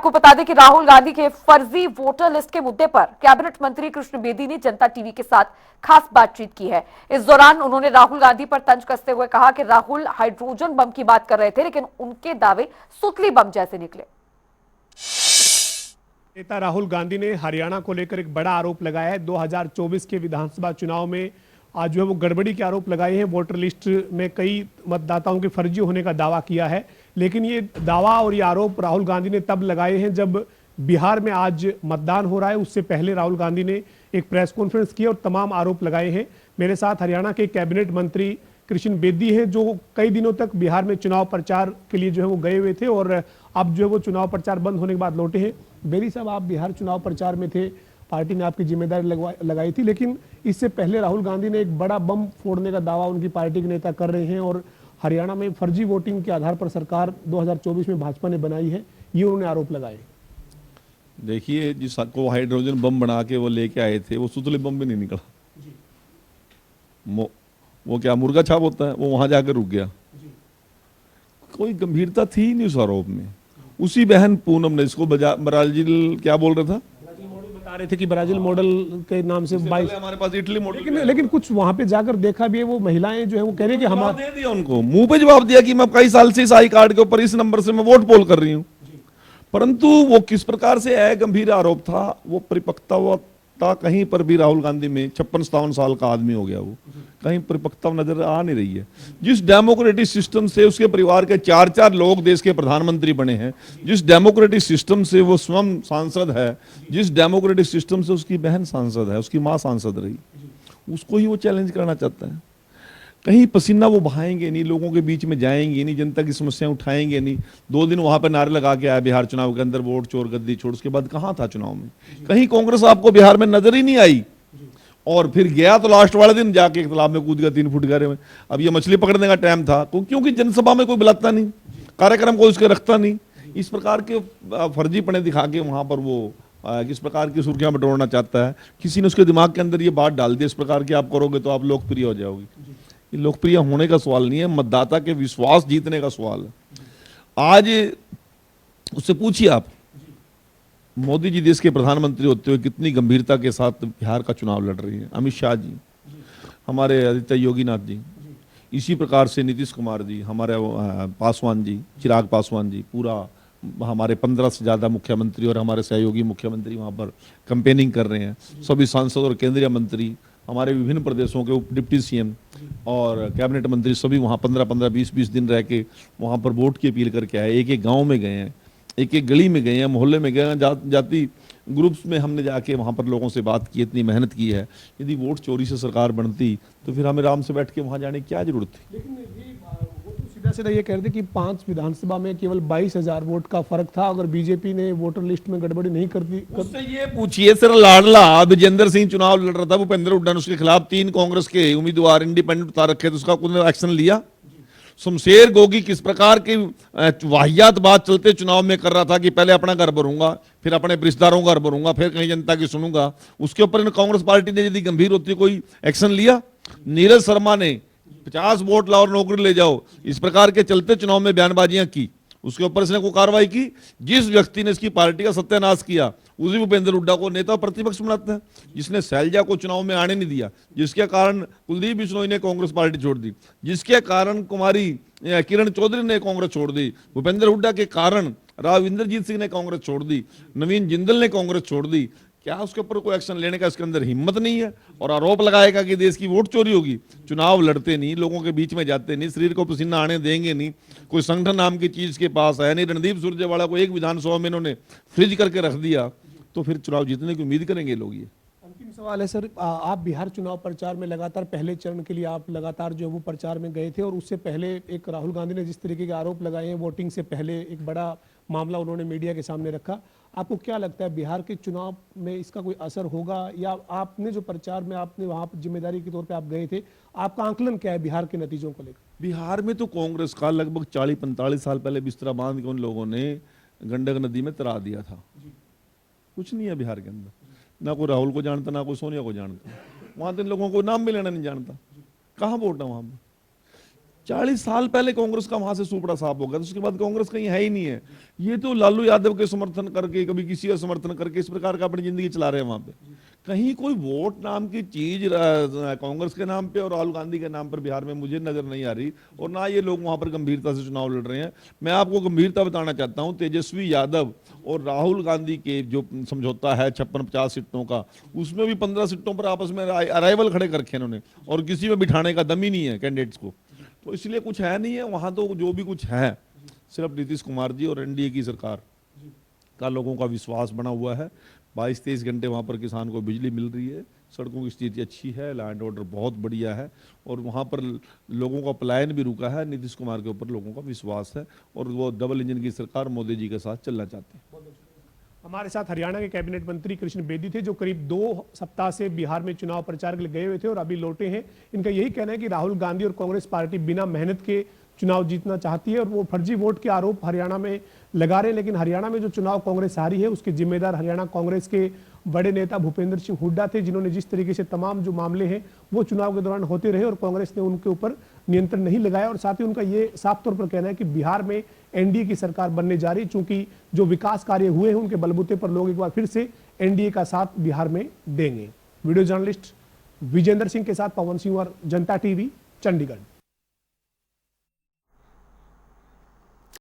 आपको बता दें कि राहुल गांधी के फर्जी वोटर लिस्ट के मुद्दे पर कैबिनेट मंत्री कृष्ण बेदी ने जनता टीवी के साथ खास बातचीत की है। इस दौरान उन्होंने राहुल गांधी पर तंज कसते हुए कहा कि राहुल हाइड्रोजन बम की बात कर रहे थे, लेकिन उनके दावे सुतली बम जैसे निकले। नेता राहुल गांधी ने हरियाणा को लेकर एक बड़ा आरोप लगाया है। 2024 के विधानसभा चुनाव में आज जो है वो गड़बड़ी के आरोप लगाए हैं। वोटर लिस्ट में कई मतदाताओं के फर्जी होने का दावा किया है, लेकिन ये दावा और ये आरोप राहुल गांधी ने तब लगाए हैं जब बिहार में आज मतदान हो रहा है। उससे पहले राहुल गांधी ने एक प्रेस कॉन्फ्रेंस की और तमाम आरोप लगाए हैं। मेरे साथ हरियाणा के कैबिनेट मंत्री कृष्ण बेदी हैं, जो कई दिनों तक बिहार में चुनाव प्रचार के लिए जो है वो गए हुए थे और अब जो है वो चुनाव प्रचार बंद होने के बाद लौटे हैं। बेदी साहब, आप बिहार चुनाव प्रचार में थे, पार्टी ने आपकी जिम्मेदारी लगाई थी, लेकिन इससे पहले राहुल गांधी ने एक बड़ा बम फोड़ने का दावा उनकी पार्टी के नेता कर रहे हैं और हरियाणा में फर्जी वोटिंग के आधार पर सरकार 2024 में भाजपा ने बनाई है, ये उन्होंने आरोप लगाए। देखिए, जिसको हाइड्रोजन बम बना के वो लेके आए थे, वो सुतले बम भी नहीं निकला। वो क्या मुर्गा छाप होता है, वो वहां जाकर रुक गया। कोई गंभीरता थी नहीं उस आरोप में। उसी बहन पूनम ने इसको ब्राजील क्या बोल रहा था, बता रहे थे कि ब्राजील मॉडल के नाम से 22 हमारे पास इटली मॉडल, लेकिन कुछ वहां पे जाकर देखा भी है, वो महिलाएं जो है वो कह रही है कि हमारा दे दिया, उनको मुंह पे जवाब दिया कि मैं कई साल से इस आई कार्ड के ऊपर इस नंबर से मैं वोट पोल कर रही हूँ। परंतु वो किस प्रकार से है गंभीर आरोप था, वो परिपक्वता कहीं पर भी राहुल गांधी में 56-57 साल का आदमी हो गया, वो कहीं परिपक्वता नजर आ नहीं रही है। जिस डेमोक्रेटिक सिस्टम से उसके परिवार के 4-4 लोग देश के प्रधानमंत्री बने हैं, जिस डेमोक्रेटिक सिस्टम से वो स्वयं सांसद है, जिस डेमोक्रेटिक सिस्टम से उसकी बहन सांसद है, उसकी मां सांसद रही, उसको ही वो चैलेंज करना चाहता है। कहीं पसीना वो बहाएंगे नहीं, लोगों के बीच में जाएंगे नहीं, जनता की समस्याएं उठाएंगे नहीं। 2 दिन वहां पर नारे लगा के आया बिहार चुनाव के अंदर, वोट चोर गद्दी छोड़, उसके बाद कहां था चुनाव में? कहीं कांग्रेस आपको बिहार में नजर ही नहीं आई। और फिर गया तो लास्ट वाले दिन जाके एक तालाब में कूद गया 3 फुट गहरे में। अब ये मछली पकड़ने का टाइम था, क्योंकि जनसभा में कोई बुलाता नहीं, कार्यक्रम को उसके रखता नहीं। इस प्रकार के फर्जीपने दिखा के वहां पर वो किस प्रकार की सुर्खियां बटोरना चाहता है। किसी ने उसके दिमाग के अंदर ये बात डाल दी, इस प्रकार की आप करोगे तो आप लोकप्रिय हो जाओगे। ये लोकप्रिय होने का सवाल नहीं है, मतदाता के विश्वास जीतने का सवाल है। आज उससे पूछिए आप, मोदी जी देश के प्रधानमंत्री होते हुए कितनी गंभीरता के साथ बिहार का चुनाव लड़ रही है। अमित शाह जी, हमारे आदित्य योगीनाथ जी, इसी प्रकार से नीतीश कुमार जी, हमारे पासवान जी, चिराग पासवान जी, पूरा हमारे 15 से ज़्यादा मुख्यमंत्री और हमारे सहयोगी मुख्यमंत्री वहाँ पर कैंपेनिंग कर रहे हैं। सभी सांसद और केंद्रीय मंत्री, हमारे विभिन्न प्रदेशों के डिप्टी सीएम और कैबिनेट मंत्री सभी वहाँ 15-15, 20-20 दिन रह के वहाँ पर वोट की अपील करके आए। एक एक गांव में गए हैं, एक एक गली में गए हैं, मोहल्ले में गए हैं, जाति ग्रुप्स में हमने जाके वहाँ पर लोगों से बात की, इतनी मेहनत की है। यदि वोट चोरी से सरकार बनती तो फिर हमें आराम से बैठ के वहाँ जाने की क्या जरूरत थी। लेकिन वो तो सीधा सीधा ये कह रहे थे कि 5 विधानसभा में केवल 22,000 वोट का फर्क था। अगर बीजेपी ने वोटर लिस्ट में गड़बड़ी नहीं करती, उससे ये पूछिए, सर लाडला विजेंद्र सिंह चुनाव लड़ रहा था, भूपेंद्र हुड्डा ने उसके खिलाफ 3 कांग्रेस के उम्मीदवार इंडिपेंडेंट उतार रखे थे, उसका कोई एक्शन लिया? शमशेर गोगी किस प्रकार की वाहियात बात चलते चुनाव में कर रहा था कि पहले अपना घर भरूंगा, फिर अपने रिश्तेदारों का घर भरूंगा, फिर कहीं जनता की सुनूंगा। उसके ऊपर कांग्रेस पार्टी ने यदि गंभीर होती कोई एक्शन लिया? नीरज शर्मा ने 50 वोट लाओ और नौकरी ले जाओ, इस प्रकार के चलते चुनाव में बयानबाजियां की, उसके ऊपर इसने कोई कार्रवाई की? जिस व्यक्ति ने इसकी पार्टी का सत्यानाश किया उसी भूपेंद्र हुड्डा को नेता प्रतिपक्ष बनाते हैं, जिसने शैलजा को चुनाव में आने नहीं दिया, जिसके कारण कुलदीप बिश्नोई ने कांग्रेस पार्टी छोड़ दी, जिसके कारण कुमारी किरण चौधरी ने कांग्रेस छोड़ दी, भूपेंद्र हुड्डा के कारण राव इंद्रजीत सिंह ने कांग्रेस छोड़ दी, नवीन जिंदल ने कांग्रेस छोड़ दी। क्या उसके ऊपर कोई एक्शन लेने का इसके अंदर हिम्मत नहीं है? और आरोप लगाएगा कि देश की वोट चोरी होगी। चुनाव लड़ते नहीं, लोगों के बीच में जाते नहीं, शरीर को पसीना आने देंगे नहीं, कोई संगठन नाम की चीज के पास है नहीं। रणदीप सुरजेवाला को एक विधानसभा में इन्होंने फ्रीज करके रख दिया, तो फिर चुनाव जीतने की उम्मीद करेंगे लोग। ये अंतिम सवाल है सर, आप बिहार चुनाव प्रचार में लगातार पहले चरण के लिए आप लगातार जो है वो प्रचार में गए थे और उससे पहले एक राहुल गांधी ने जिस तरीके के आरोप लगाए हैं, वोटिंग से पहले एक बड़ा मामला उन्होंने मीडिया के सामने रखा। आपको क्या लगता है बिहार के चुनाव में इसका कोई असर होगा, या आपने जो प्रचार में आपने वहां पर जिम्मेदारी के तौर पे आप गए थे, आपका आंकलन क्या है बिहार के नतीजों को लेकर? बिहार में तो कांग्रेस का लगभग 40-45 साल पहले बिस्तरा बांध के उन लोगों ने गंडक नदी में तरा दिया था। कुछ नहीं है बिहार के अंदर, ना कोई राहुल को जानता, ना कोई सोनिया को जानता, वहां तो इन लोगों को नाम भी लेना नहीं जानता। कहाँ वोट है वहां पर? 40 साल पहले कांग्रेस का वहां से सुपड़ा साफ हो गया, तो उसके बाद कांग्रेस कहीं है ही नहीं है। ये तो लालू यादव के समर्थन करके, कभी किसी का समर्थन करके इस प्रकार का अपनी जिंदगी चला रहे हैं वहां पे। कहीं कोई वोट नाम की चीज कांग्रेस के नाम पे और राहुल गांधी के नाम पर बिहार में मुझे नजर नहीं आ रही, और ना ये लोग वहां पर गंभीरता से चुनाव लड़ रहे हैं। मैं आपको गंभीरता बताना चाहता हूं, तेजस्वी यादव और राहुल गांधी के जो समझौता है 56-50 सीटों का, उसमें भी 15 सीटों पर आपस में अराइवल खड़े कर रखे इन्होंने, और किसी में बिठाने का दम ही नहीं है कैंडिडेट्स को। तो इसलिए कुछ है नहीं है वहां, तो जो भी कुछ है सिर्फ नीतीश कुमार जी और एनडीए की सरकार का लोगों का विश्वास बना हुआ है। 22-23 घंटे वहां पर किसान को बिजली मिल रही है, सड़कों की स्थिति अच्छी है, लैंड ऑर्डर बहुत बढ़िया है, और वहां पर लोगों का पलायन भी रुका है। नीतीश कुमार के ऊपर लोगों का विश्वास है, और वो डबल इंजन की सरकार मोदी जी के साथ चलना चाहते हैं। हमारे साथ हरियाणा के कैबिनेट मंत्री कृष्ण बेदी थे, जो करीब 2 सप्ताह से बिहार में चुनाव प्रचार के लिए गए हुए थे और अभी लौटे हैं। इनका यही कहना है कि राहुल गांधी और कांग्रेस पार्टी बिना मेहनत के चुनाव जीतना चाहती है, और वो फर्जी वोट के आरोप हरियाणा में लगा रहे हैं। लेकिन हरियाणा में जो चुनाव कांग्रेस हारी है, उसके जिम्मेदार हरियाणा कांग्रेस के बड़े नेता भूपेंद्र सिंह हुड्डा थे, जिन्होंने जिस तरीके से तमाम जो मामले हैं वो चुनाव के दौरान होते रहे और कांग्रेस ने उनके ऊपर नियंत्रण नहीं लगाया। और साथ ही उनका ये साफ तौर पर कहना है कि बिहार में एनडीए की सरकार बनने जा रही, चूंकि जो विकास कार्य हुए हैं उनके बलबूते पर लोग एक बार फिर से एनडीए का साथ बिहार में देंगे। वीडियो जर्नलिस्ट विजेंद्र सिंह के साथ पवन सिंह और जनता टीवी, चंडीगढ़।